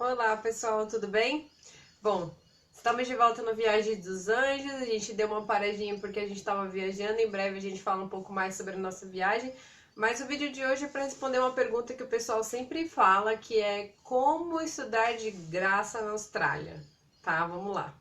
Olá pessoal, tudo bem? Bom, estamos de volta no Viagem dos Anjos. A gente deu uma paradinha porque a gente estava viajando. Em breve a gente fala um pouco mais sobre a nossa viagem. Mas o vídeo de hoje é para responder uma pergunta que o pessoal sempre fala, que é como estudar de graça na Austrália. Tá, vamos lá.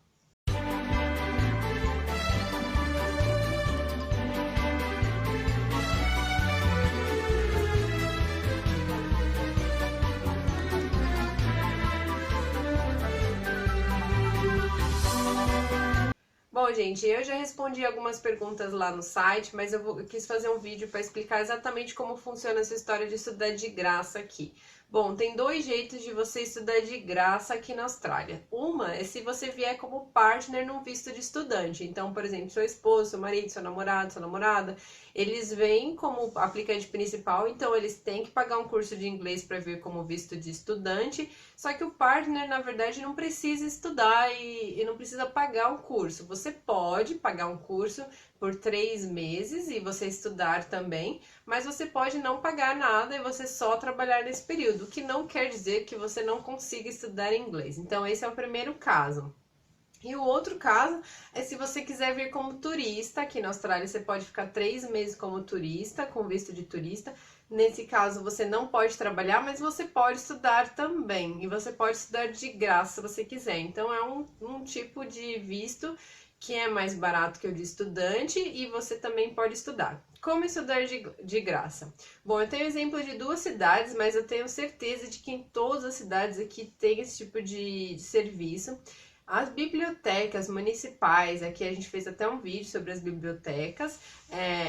Bom, gente, eu já respondi algumas perguntas lá no site, mas eu quis fazer um vídeo para explicar exatamente como funciona essa história de estudar de graça aqui. Bom, tem dois jeitos de você estudar de graça aqui na Austrália. Uma é se você vier como partner num visto de estudante. Então, por exemplo, seu esposo, seu marido, seu namorado, sua namorada, eles vêm como aplicante principal, então eles têm que pagar um curso de inglês para vir como visto de estudante. Só que o partner, na verdade, não precisa estudar e não precisa pagar o curso. Você pode pagar um curso por 3 meses e você estudar também, mas você pode não pagar nada e você só trabalhar nesse período, o que não quer dizer que você não consiga estudar inglês. Então, esse é o primeiro caso. E o outro caso é se você quiser vir como turista. Aqui na Austrália você pode ficar 3 meses como turista, com visto de turista. Nesse caso você não pode trabalhar, mas você pode estudar também. E você pode estudar de graça se você quiser. Então é um tipo de visto que é mais barato que o de estudante e você também pode estudar. Como estudar de graça? Bom, eu tenho exemplo de 2 cidades, mas eu tenho certeza de que em todas as cidades aqui tem esse tipo de serviço. As bibliotecas municipais, aqui a gente fez até um vídeo sobre as bibliotecas,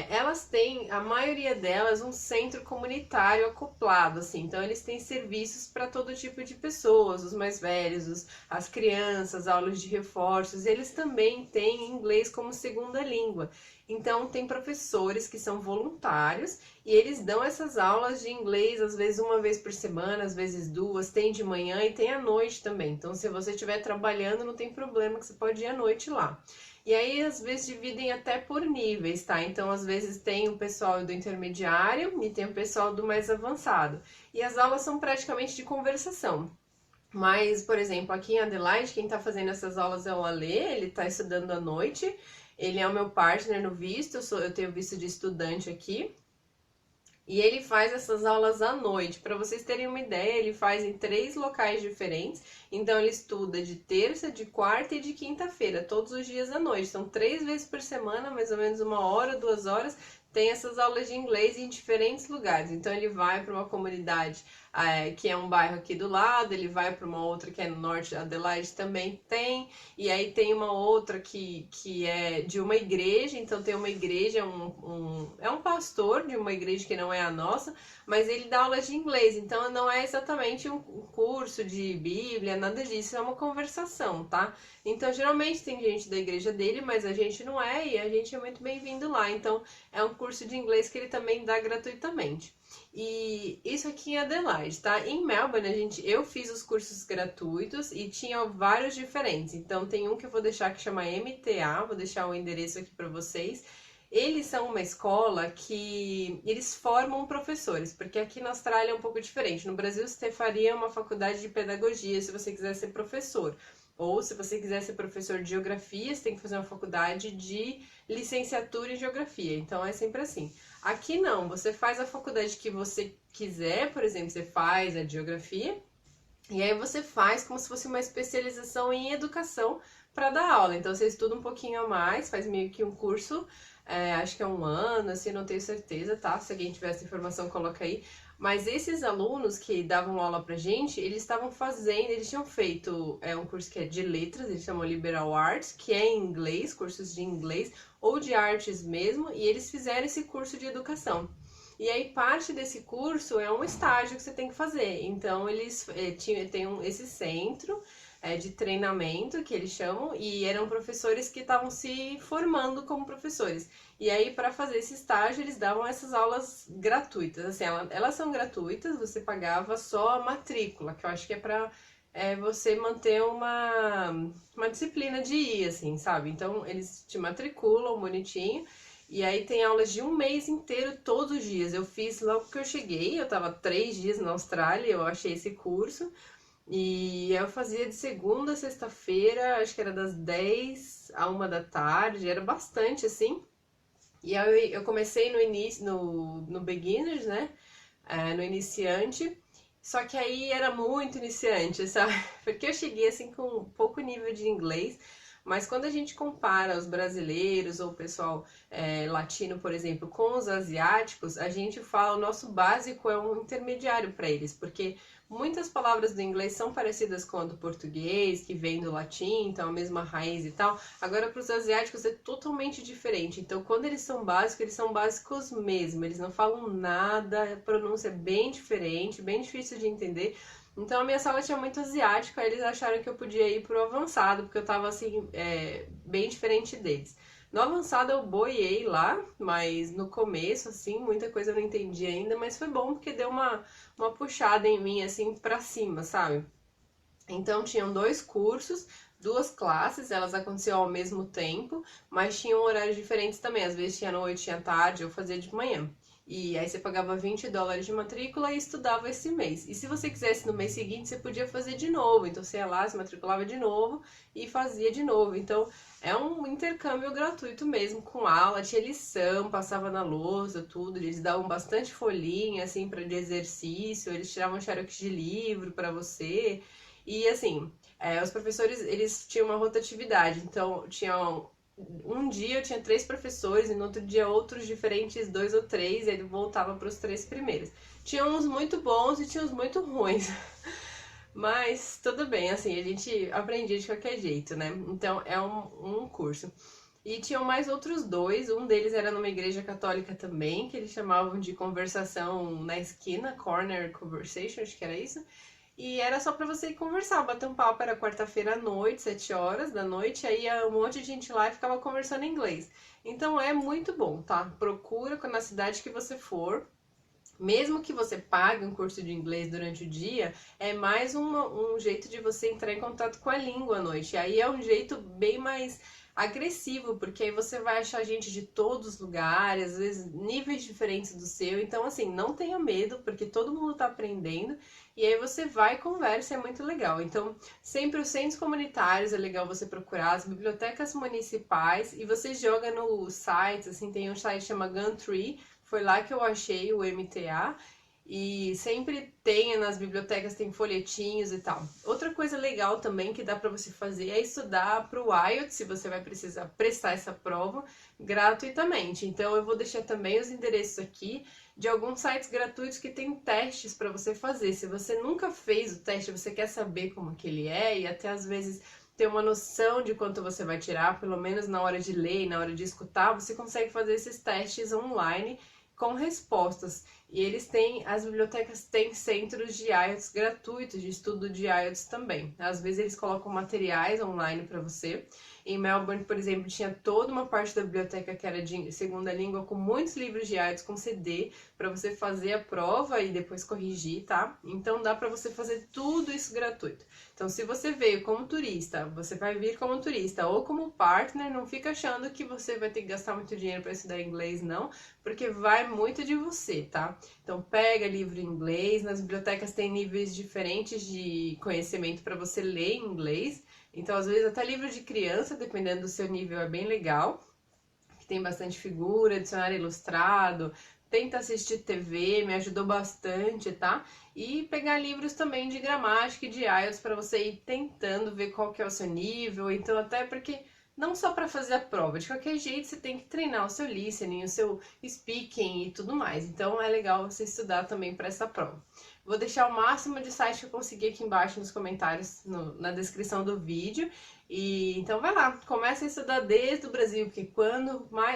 elas têm, a maioria delas, um centro comunitário acoplado, assim, então eles têm serviços para todo tipo de pessoas, os mais velhos, as crianças, aulas de reforços, eles também têm inglês como segunda língua. Então tem professores que são voluntários e eles dão essas aulas de inglês, às vezes uma vez por semana, às vezes 2, tem de manhã e tem à noite também. Então se você estiver trabalhando, não tem problema que você pode ir à noite lá. E aí às vezes dividem até por níveis, tá? Então às vezes tem o pessoal do intermediário e tem o pessoal do mais avançado. E as aulas são praticamente de conversação. Mas, por exemplo, aqui em Adelaide, quem tá fazendo essas aulas é o Alê, ele tá estudando à noite. Ele é o meu partner no visto, eu tenho visto de estudante aqui. E ele faz essas aulas à noite. Para vocês terem uma ideia, ele faz em 3 locais diferentes. Então ele estuda de terça, de quarta e de quinta-feira, todos os dias à noite. São 3 vezes por semana, mais ou menos 1 hora, 2 horas. Tem essas aulas de inglês em diferentes lugares. Então ele vai para uma comunidade que é um bairro aqui do lado, ele vai para uma outra que é no norte de Adelaide, também tem, e aí tem uma outra que é de uma igreja, então tem uma igreja, é um pastor de uma igreja que não é a nossa, mas ele dá aulas de inglês, então não é exatamente um curso de Bíblia, nada disso, é uma conversação, tá? Então geralmente tem gente da igreja dele, mas a gente não é, e a gente é muito bem-vindo lá, então é um curso de inglês que ele também dá gratuitamente. E isso aqui em Adelaide, tá? Em Melbourne, eu fiz os cursos gratuitos e tinha vários diferentes. Então tem um que eu vou deixar que chama MTA, vou deixar o endereço aqui para vocês. Eles são uma escola que eles formam professores, porque aqui na Austrália é um pouco diferente. No Brasil você faria uma faculdade de pedagogia se você quiser ser professor. Ou se você quiser ser professor de geografia, você tem que fazer uma faculdade de licenciatura em geografia. Então é sempre assim. Aqui não, você faz a faculdade que você quiser, por exemplo, você faz a de geografia, e aí você faz como se fosse uma especialização em educação para dar aula. Então você estuda um pouquinho a mais, faz meio que um curso, acho que é 1 ano, assim, não tenho certeza, tá? Se alguém tiver essa informação, coloca aí. Mas esses alunos que davam aula pra gente, eles tinham feito um curso que é de letras, eles chamam Liberal Arts, que é em inglês, cursos de inglês, ou de artes mesmo, e eles fizeram esse curso de educação. E aí parte desse curso é um estágio que você tem que fazer. Então eles têm esse centro de treinamento que eles chamam, e eram professores que estavam se formando como professores. E aí para fazer esse estágio eles davam essas aulas gratuitas. Assim, elas são gratuitas, você pagava só a matrícula, que eu acho que é para você manter uma disciplina de ir, assim, sabe? Então eles te matriculam bonitinho. E aí tem aulas de 1 mês inteiro, todos os dias. Eu fiz logo que eu cheguei, eu tava 3 dias na Austrália, eu achei esse curso. E eu fazia de segunda a sexta-feira, acho que era das 10 a 1 da tarde, era bastante assim. E aí eu comecei no início, no beginners, né? No iniciante. Só que aí era muito iniciante, sabe? Porque eu cheguei assim com pouco nível de inglês. Mas quando a gente compara os brasileiros ou o pessoal latino, por exemplo, com os asiáticos, a gente fala o nosso básico é um intermediário para eles, porque muitas palavras do inglês são parecidas com a do português, que vem do latim, então a mesma raiz e tal. Agora, para os asiáticos é totalmente diferente. Então, quando eles são básicos mesmo. Eles não falam nada, a pronúncia é bem diferente, bem difícil de entender. Então, a minha sala tinha muito asiático, aí eles acharam que eu podia ir pro avançado, porque eu tava assim, bem diferente deles. No avançado eu boiei lá, mas no começo, assim, muita coisa eu não entendi ainda, mas foi bom porque deu uma puxada em mim, assim, pra cima, sabe? Então tinham dois cursos, duas classes, elas aconteciam ao mesmo tempo, mas tinham horários diferentes também. Às vezes tinha noite, tinha tarde, eu fazia de manhã. E aí você pagava $20 de matrícula e estudava esse mês. E se você quisesse no mês seguinte, você podia fazer de novo. Então você ia lá, se matriculava de novo e fazia de novo. Então é um intercâmbio gratuito mesmo, com aula, tinha lição, passava na lousa, tudo. Eles davam bastante folhinha assim para de exercício, eles tiravam xerox de livro para você. E assim, os professores, eles tinham uma rotatividade, então tinham um dia eu tinha 3 professores e no outro dia outros diferentes, 2 ou 3, e ele voltava para os 3 primeiros. Tinha uns muito bons e tinha uns muito ruins, mas tudo bem, assim, a gente aprendia de qualquer jeito, né? Então é um curso. E tinham mais outros dois, um deles era numa igreja católica também, que eles chamavam de conversação na esquina, Corner Conversation, acho que era isso. E era só pra você ir conversar, bater um papo, era quarta-feira à noite, 7 horas da noite, aí ia um monte de gente lá e ficava conversando em inglês. Então é muito bom, tá? Procura na cidade que você for. Mesmo que você pague um curso de inglês durante o dia, é mais um jeito de você entrar em contato com a língua à noite. E aí é um jeito bem mais agressivo, porque aí você vai achar gente de todos os lugares, às vezes níveis diferentes do seu. Então, assim, não tenha medo, porque todo mundo tá aprendendo. E aí você vai e conversa, é muito legal. Então, sempre os centros comunitários é legal você procurar, as bibliotecas municipais, e você joga no site, assim, tem um site que chama Gumtree, foi lá que eu achei o MTA. E sempre tem nas bibliotecas, tem folhetinhos e tal. Outra coisa legal também que dá para você fazer é estudar para o IELTS, se você vai precisar prestar essa prova gratuitamente. Então eu vou deixar também os endereços aqui de alguns sites gratuitos que tem testes para você fazer. Se você nunca fez o teste, você quer saber como que ele é e até às vezes ter uma noção de quanto você vai tirar, pelo menos na hora de ler e na hora de escutar, você consegue fazer esses testes online com respostas. E eles têm, as bibliotecas têm centros de IELTS gratuitos, de estudo de IELTS também. Às vezes eles colocam materiais online para você. Em Melbourne, por exemplo, tinha toda uma parte da biblioteca que era de segunda língua, com muitos livros de IELTS com CD, para você fazer a prova e depois corrigir, tá? Então dá para você fazer tudo isso gratuito. Então, se você veio como turista, você vai vir como turista ou como partner, não fica achando que você vai ter que gastar muito dinheiro para estudar inglês, não, porque vai muito de você, tá? Então, pega livro em inglês, nas bibliotecas tem níveis diferentes de conhecimento para você ler em inglês. Então, às vezes, até livro de criança, dependendo do seu nível, é bem legal, que tem bastante figura, dicionário ilustrado. Tenta assistir TV, me ajudou bastante, tá? E pegar livros também de gramática e de IELTS para você ir tentando ver qual que é o seu nível. Então, até porque não só para fazer a prova, de qualquer jeito você tem que treinar o seu listening, o seu speaking e tudo mais. Então, é legal você estudar também para essa prova. Vou deixar o máximo de site que eu conseguir aqui embaixo nos comentários, na descrição do vídeo. E então vai lá, comece a estudar desde o Brasil, porque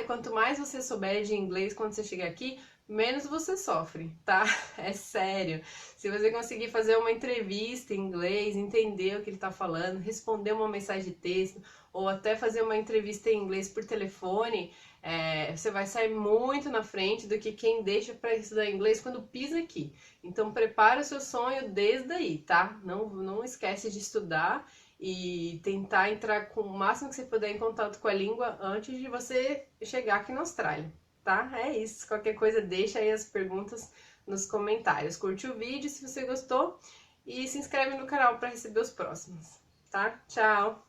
quanto mais você souber de inglês quando você chegar aqui, menos você sofre, tá? É sério. Se você conseguir fazer uma entrevista em inglês, entender o que ele tá falando, responder uma mensagem de texto, ou até fazer uma entrevista em inglês por telefone, você vai sair muito na frente do que quem deixa para estudar inglês quando pisa aqui. Então prepara o seu sonho desde aí, tá? Não esquece de estudar e tentar entrar com o máximo que você puder em contato com a língua antes de você chegar aqui na Austrália, tá? É isso. Qualquer coisa, deixa aí as perguntas nos comentários. Curte o vídeo se você gostou e se inscreve no canal para receber os próximos, tá? Tchau!